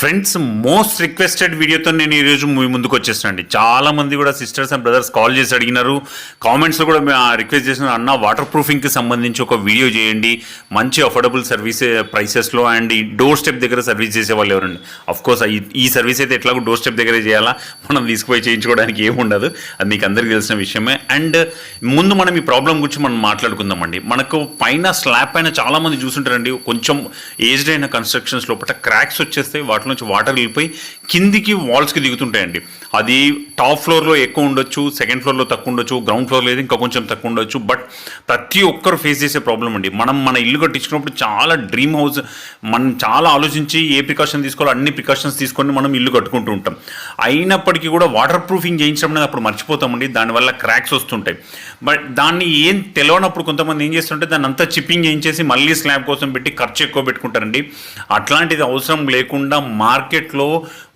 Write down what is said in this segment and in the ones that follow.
Friends, most requested వీడియోతో నేను ఈరోజు మీ ముందుకు వచ్చేసానండి. చాలామంది కూడా సిస్టర్స్ అండ్ బ్రదర్స్ కాల్ చేసి అడిగినారు, కామెంట్స్లో కూడా రిక్వెస్ట్ చేసిన అన్న వాటర్ ప్రూఫింగ్కి సంబంధించి ఒక వీడియో చేయండి, మంచి అఫోర్డబుల్ సర్వీస్ ప్రైసెస్లో అండ్ ఈ డోర్ స్టెప్ దగ్గర సర్వీస్ చేసే వాళ్ళు ఎవరండి. అఫ్కోర్స్ ఈ సర్వీస్ అయితే ఎట్లాగో డోర్ స్టెప్ దగ్గరే చేయాలా, మనం తీసుకుపోయి చేయించుకోవడానికి ఏముండదు, అది మీకు అందరికీ తెలిసిన విషయమే. అండ్ ముందు మనం ఈ ప్రాబ్లం గురించి మనం మాట్లాడుకుందామండి. మనకు పైన స్లాబ్ పైన చాలామంది చూసుంటారండి, కొంచెం ఏజ్డ్ అయిన కన్స్ట్రక్షన్స్ లోపల క్రాక్స్ వచ్చేస్తే వాటి నుంచి వాటర్ వెళ్ళిపోయి కిందికి వాల్స్కి దిగుతుంటాయండి. అది టాప్ ఫ్లోర్లో ఎక్కువ ఉండొచ్చు, సెకండ్ ఫ్లోర్లో తక్కువ ఉండొచ్చు, గ్రౌండ్ ఫ్లోర్లో అయితే ఇంకా కొంచెం తక్కువ ఉండొచ్చు. బట్ ప్రతి ఒక్కరు ఫేస్ చేసే ప్రాబ్లం అండి. మన ఇల్లు కట్టించుకున్నప్పుడు చాలా డ్రీమ్ హౌస్, మనం చాలా ఆలోచించి ఏ ప్రికాషన్ తీసుకోవాలో అన్ని ప్రికాషన్స్ తీసుకొని మనం ఇల్లు కట్టుకుంటూ ఉంటాం. అయినప్పటికీ కూడా వాటర్ ప్రూఫింగ్ చేయించడం అనేది అప్పుడు మర్చిపోతామండి, దానివల్ల క్రాక్స్ వస్తుంటాయి. బట్ దాన్ని ఏం తెలియనప్పుడు కొంతమంది ఏం చేస్తుంటే దాన్ని అంతా చిప్పింగ్ చేయించేసి మళ్ళీ స్లాబ్ కోసం పెట్టి ఖర్చు ఎక్కువ పెట్టుకుంటారండి. అట్లాంటిది అవసరం లేకుండా మార్కెట్లో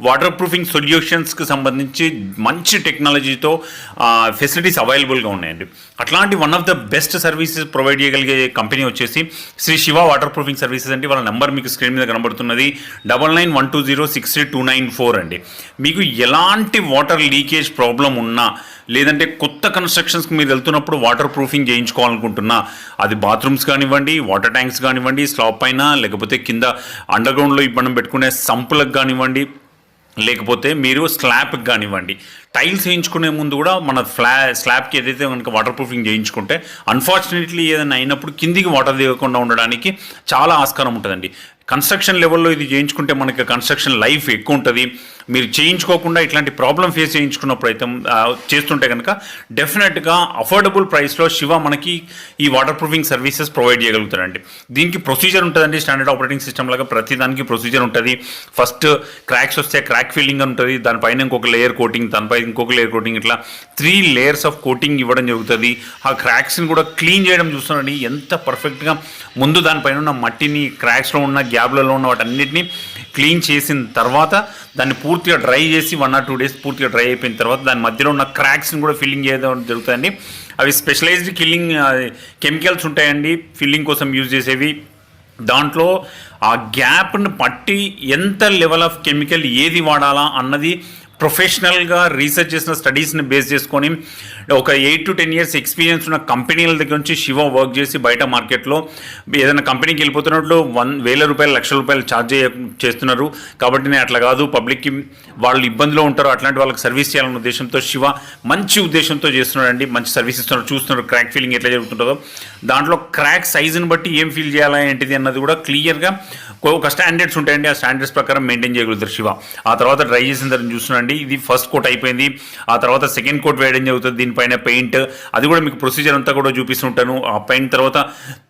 వాటర్ ప్రూఫింగ్ సొల్యూషన్స్కి సంబంధించి మంచి టెక్నాలజీతో ఫెసిలిటీస్ అవైలబుల్గా ఉన్నాయండి. అట్లాంటి one of the best services provide చేయగలిగే కంపెనీ వచ్చేసి Shri Shiva waterproofing services అండి. వాళ్ళ నెంబర్ మీకు స్క్రీన్ మీద కనబడుతున్నది 9912063294 అండి. మీకు ఎలాంటి వాటర్ లీకేజ్ ప్రాబ్లం ఉన్నా, లేదంటే కొత్త కన్స్ట్రక్షన్స్కి మీరు వెళ్తున్నప్పుడు వాటర్ ప్రూఫింగ్ చేయించుకోవాలనుకుంటున్నా, అది బాత్రూమ్స్ కానివ్వండి, వాటర్ ట్యాంక్స్ కానివ్వండి, స్లాబ్ పైన, లేకపోతే కింద అండర్గ్రౌండ్లో మనం పెట్టుకునే సంపులకు కానివ్వండి, లేకపోతే మీరు స్లాబ్కి కానివ్వండి, టైల్స్ వేయించుకునే ముందు కూడా మన స్లాబ్కి ఏదైతే మనకు వాటర్ ప్రూఫింగ్ చేయించుకుంటే అన్ఫార్చునేట్లీ ఏదైనా అయినప్పుడు కిందికి వాటర్ దిగకుండా ఉండడానికి చాలా ఆస్కారం ఉంటుందండి. కన్స్ట్రక్షన్ లెవెల్లో ఇది చేయించుకుంటే మనకి కన్స్ట్రక్షన్ లైఫ్ ఎక్కువ ఉంటుంది. మీరు చేయించుకోకుండా ఇట్లాంటి ప్రాబ్లం ఫేస్ చేయించుకున్నప్పుడు అయితే చేస్తుంటే కనుక డెఫినెట్గా అఫోర్డబుల్ ప్రైస్లో శివ మనకి ఈ వాటర్ ప్రూఫింగ్ సర్వీసెస్ ప్రొవైడ్ చేయగలుగుతారండి. దీనికి ప్రొసీజర్ ఉంటుందండి, స్టాండర్డ్ ఆపరేటింగ్ సిస్టమ్ లాగా ప్రతి దానికి ప్రొసీజర్ ఉంటుంది. ఫస్ట్ క్రాక్స్ వస్తే క్రాక్ ఫిల్లింగ్ అని ఉంటుంది, దానిపైన ఇంకొక లేయర్ కోటింగ్, దానిపై ఇంకొక లేయర్ కోటింగ్, ఇట్లా 3 layers ఆఫ్ కోటింగ్ ఇవ్వడం జరుగుతుంది. ఆ క్రాక్స్ని కూడా క్లీన్ చేయడం చూస్తున్నాండి ఎంత పర్ఫెక్ట్గా. ముందు దానిపైన ఉన్న మట్టిని, క్రాక్స్లో ఉన్న గ్యాప్లలో ఉన్న వాటన్నిటిని క్లీన్ చేసిన తర్వాత దాన్ని పూర్తిగా డ్రై చేసి 1 or 2 days పూర్తిగా డ్రై అయిపోయిన తర్వాత దాని మధ్యలో ఉన్న క్రాక్స్ని కూడా ఫిల్లింగ్ చేయడం జరుగుతుందండి. అవి స్పెషలైజ్డ్ కెమికల్స్ ఉంటాయండి ఫిల్లింగ్ కోసం యూజ్ చేసేవి. దాంట్లో ఆ గ్యాప్ని పట్టి ఎంత లెవెల్ ఆఫ్ కెమికల్ ఏది వాడాలా అన్నది ప్రొఫెషనల్గా రీసెర్చ్ చేసిన స్టడీస్ని బేస్ చేసుకొని ఒక 8 to 10 years ఎక్స్పీరియన్స్ ఉన్న కంపెనీల దగ్గర నుంచి శివ వర్క్ చేసి బయట మార్కెట్లో ఏదైనా కంపెనీకి వెళ్ళిపోతున్నట్లు 1,000 రూపాయలు, 1,00,000 రూపాయలు ఛార్జ్ చేస్తున్నారు. కాబట్టి నేను అట్లా కాదు, పబ్లిక్కి వాళ్ళు ఇబ్బందిలో ఉంటారు, అట్లాంటి వాళ్ళకి సర్వీస్ చేయాలన్న ఉద్దేశంతో శివ మంచి ఉద్దేశంతో చేస్తున్నాడండి. మంచి సర్వీస్ ఇస్తున్నారు. చూస్తున్నారు క్రాక్ ఫీలింగ్ ఎట్లా జరుగుతుంటుందో, దాంట్లో క్రాక్ సైజుని బట్టి ఏం ఫీల్ చేయాలా ఏంటిది అన్నది కూడా క్లియర్గా ఒక స్టాండర్డ్స్ ఉంటాయండి. ఆ స్టాండర్డ్స్ ప్రకారం మెయింటైన్ చేయగలుగుతారు శివ. ఆ తర్వాత డ్రై చేసిన తర్వాత చూస్తున్నాండి, ఇది ఫస్ట్ కోట్ అయిపోయింది. ఆ తర్వాత సెకండ్ కోట్ వేయడం జరుగుతుంది, దీనిపైన పెయింట్, అది కూడా మీకు ప్రొసీజర్ అంతా కూడా చూపిస్తుంటాను. ఆ పెయింట్ తర్వాత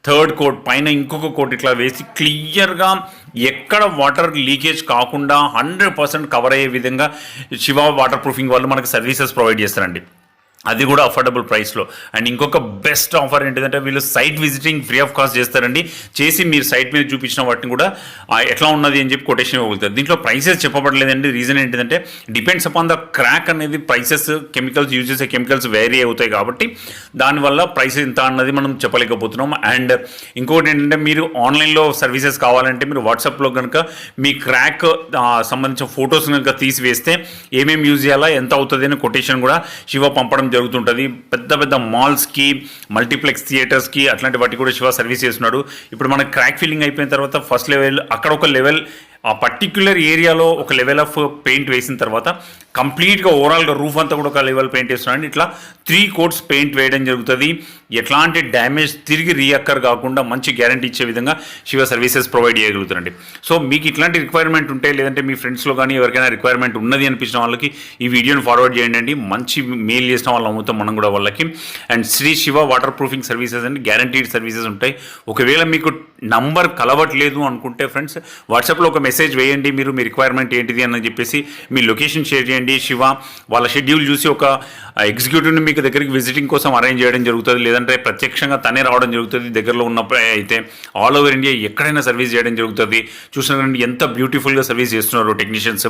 థర్డ్ కోట్, పైన ఇంకొక కోట్ ఇట్లా వేసి క్లియర్గా ఎక్కడ వాటర్ లీకేజ్ కాకుండా 100% కవర్ అయ్యే విధంగా శివ వాటర్ ప్రూఫింగ్ వాళ్ళు మనకు సర్వీసెస్ ప్రొవైడ్ చేస్తారండి. అది కూడా అఫోర్డబుల్ ప్రైస్లో. అండ్ ఇంకొక బెస్ట్ ఆఫర్ ఏంటిదంటే వీళ్ళు site visiting free of cost చేస్తారండి. చేసి మీరు సైట్ మీద చూపించిన వాటిని కూడా ఎట్లా ఉన్నది అని చెప్పి కొటేషన్ ఇవ్వగలుగుతారు. దీంట్లో ప్రైసెస్ చెప్పబడలేదండి. రీజన్ ఏంటిదంటే డిపెండ్స్ అపాన్ ద క్రాక్ అనేది ప్రైసెస్, కెమికల్స్ యూజ్ చేసే కెమికల్స్ వేరీ అవుతాయి కాబట్టి దానివల్ల ప్రైస్ ఎంత అన్నది మనం చెప్పలేకపోతున్నాం. అండ్ ఇంకొకటి ఏంటంటే మీరు ఆన్లైన్లో సర్వీసెస్ కావాలంటే మీరు వాట్సాప్లో కనుక మీ క్రాక్ సంబంధించిన ఫొటోస్ కనుక తీసివేస్తే ఏమేమి యూజ్ చేయాలా, ఎంత అవుతుంది అని కొటేషన్ కూడా శివ పంపడం జరుగుతుంటుంది. పెద్ద పెద్ద మాల్స్కి, మల్టీప్లెక్స్ థియేటర్స్కి అట్లాంటి వాటికి కూడా శివ సర్వీస్ చేస్తున్నాడు. ఇప్పుడు మనకు క్రాక్ ఫిల్లింగ్ అయిపోయిన తర్వాత ఫస్ట్ లెవెల్, అక్కడ ఒక లెవెల్, ఆ పర్టిక్యులర్ ఏరియాలో ఒక లెవెల్ ఆఫ్ పెయింట్ వేసిన తర్వాత కంప్లీట్గా ఓవరాల్గా రూఫ్ అంతా కూడా ఒక లెవెల్ పెయింట్ వేస్తున్నాడు. ఇట్లా 3 coats పెయింట్ వేయడం జరుగుతుంది. ఎట్లాంటి డ్యామేజ్ తిరిగి రీఅక్కర్ కాకుండా మంచి గ్యారంటీ ఇచ్చే విధంగా శివ సర్వీసెస్ ప్రొవైడ్ చేయగలుగుతారండి. సో మీకు ఇట్లాంటి రిక్వైర్మెంట్ ఉంటే, లేదంటే మీ ఫ్రెండ్స్లో కానీ ఎవరికైనా రిక్వైర్మెంట్ ఉన్నది అనిపించిన వాళ్ళకి ఈ వీడియోని ఫార్వర్డ్ చేయండి. మంచి మెయిల్ చేసిన వాళ్ళు అమ్ముతాం మనం కూడా వాళ్ళకి. And Shri Shiva waterproofing services అండి, గ్యారంటీడ్ సర్వీసెస్ ఉంటాయి. ఒకవేళ మీకు నంబర్ కలవట్లేదు అనుకుంటే ఫ్రెండ్స్ వాట్సాప్లో ఒక మెసేజ్ వేయండి, మీరు మీ రిక్వైర్మెంట్ ఏంటిది అని చెప్పేసి మీ లొకేషన్ షేర్ చేయండి. శివ వాళ్ళ షెడ్యూల్ చూసి ఒక ఎగ్జిక్యూటివ్ని మీకు మీకు దగ్గరికి విజిటింగ్ కోసం అరేంజ్ చేయడం జరుగుతుంది, లేదంటే ప్రత్యక్షంగా తనే రావడం జరుగుతుంది. దగ్గరలో ఉన్నప్పుడు అయితే ఆల్ ఓవర్ ఇండియా ఎక్కడైనా సర్వీస్ చేయడం జరుగుతుంది. చూసినారంటే ఎంత బ్యూటిఫుల్గా సర్వీస్ చేస్తున్నారు టెక్నీషియన్స్.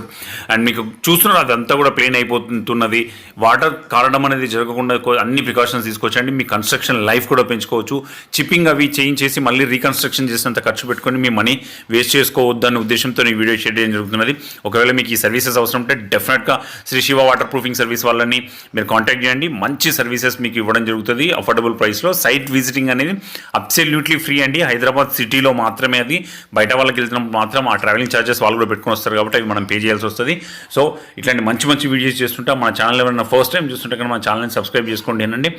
అండ్ మీకు చూస్తున్నారు అదంతా కూడా ప్లేన్ అయిపోతున్నది. వాటర్ కారడం అనేది జరగకుండా అన్ని ప్రికాషన్స్ తీసుకొచ్చండి. మీ కన్స్ట్రక్షన్ లైఫ్ కూడా పెంచుకోవచ్చు. చిప్పింగ్ అవి చేసి మళ్ళీ రీకన్స్ట్రక్షన్ చేసినంత ఖర్చు పెట్టుకొని మీ మనీ వేస్ట్ చేసుకోవద్దనే ఉద్దేశంతో ఈ వీడియో షేర్ చేయడం జరుగుతున్నది. ఒకవేళ మీకు ఈ సర్వీసెస్ అవసరం ఉంటే డెఫినెట్గా Shri Shiva waterproofing service వాళ్ళని మీరు కాంటాక్ట్ చేయండి. మంచి సర్వీసెస్ మీకు ఇవ్వడం జరుగుతుంది అఫోర్డబుల్ ప్రైస్లో. సైట్ విజిటింగ్ అనేది అబ్సల్యూట్లీ ఫ్రీ అండి. హైదరాబాద్ సిటీలో మాత్రమే అది. బయట వాళ్ళకి వెళ్తున్నప్పుడు మాత్రం ఆ ట్రావెలింగ్ ఛార్జెస్ వాళ్ళు కూడా పెట్టుకొని వస్తారు కాబట్టి అవి మనం పే చేయాల్సి వస్తుంది. సో ఇట్లాంటి మంచి వీడియోస్ చేస్తుంటాం. మన ఛానల్ ఎవరైనా ఫస్ట్ టైం చూస్తుంటే కనుక మన ఛానల్ని సబ్స్క్రైబ్ చేసుకోండి.